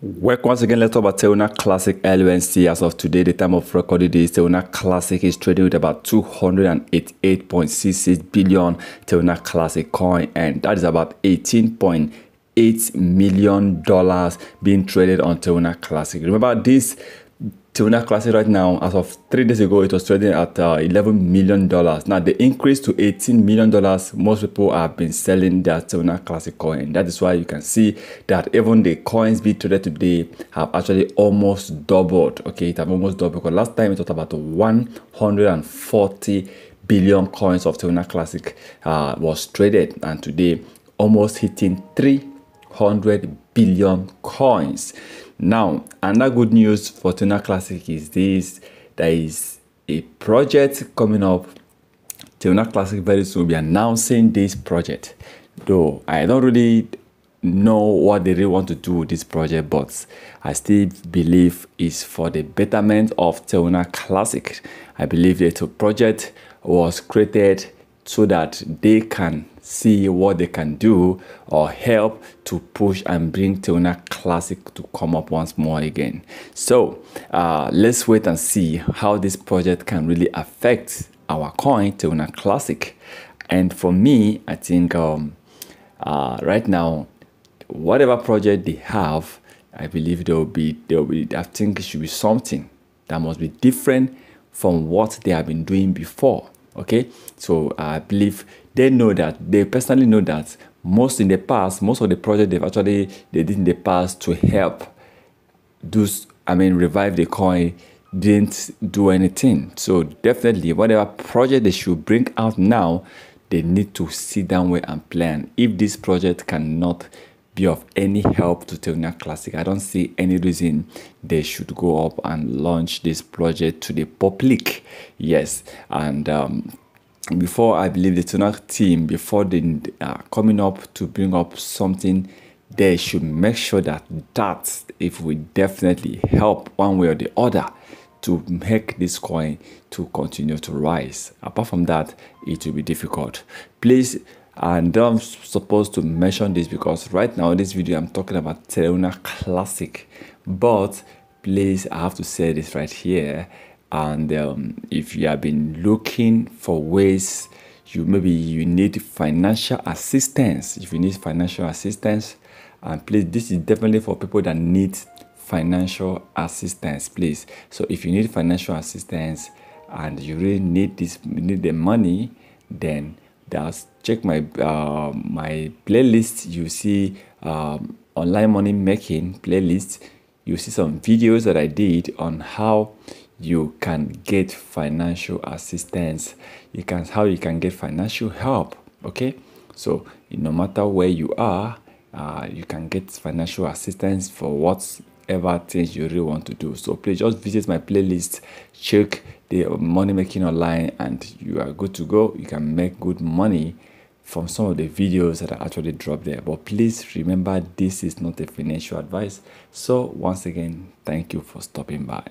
Welcome once again. Let's talk about Terra Classic LUNC. As of today, the time of recording this, Terra Classic is trading with about 288.66 billion Terra Classic coin, and that is about $18.8 million being traded on Terra Classic. Remember this Terra Classic right now, as of 3 days ago, it was trading at $11 million. Now, the increase to $18 million, most people have been selling their Terra Classic coin. That is why you can see that even the coins being traded today have actually almost doubled. Okay, it have almost doubled, because last time it was about 140 billion coins of Terra Classic was traded, and today almost hitting 300 billion coins. Now, another good news for Terra Classic is this: there is a project coming up. Terra Classic very soon will be announcing this project, though I don't really know what they really want to do with this project, but I still believe it's for the betterment of Terra Classic. I believe that the project was created so that they can see what they can do or help to push and bring Terra Classic to come up once more again. So let's wait and see how this project can really affect our coin Terra Classic. And for me, I think right now, whatever project they have, I believe there will be I think it should be something that must be different from what they have been doing before. Okay, so I believe they personally know that most of the project they did in the past to help revive the coin didn't do anything. So definitely, whatever project they should bring out now, they need to sit down and plan. If this project cannot be of any help to Terra Classic, I don't see any reason they should go up and launch this project to the public. Yes, and before, I believe the Terra team, before they are coming up to bring up something, they should make sure that if we definitely help one way or the other to make this coin to continue to rise. Apart from that, it will be difficult. Please, and I'm supposed to mention this because right now in this video I'm talking about Terra Classic, but please, I have to say this right here. And if you have been looking for ways, maybe you need financial assistance. If you need financial assistance, and please, this is definitely for people that need financial assistance, please. So if you need financial assistance and you really need the money, then check my my playlist. You see online money making playlist. You see some videos that I did on how you can get financial assistance. How you can get financial help. Okay, so no matter where you are, you can get financial assistance for whatever things you really want to do. So please just visit my playlist, check the money making online, and you are good to go. You can make good money from some of the videos that I actually dropped there. But please remember, this is not a financial advice. So once again, thank you for stopping by.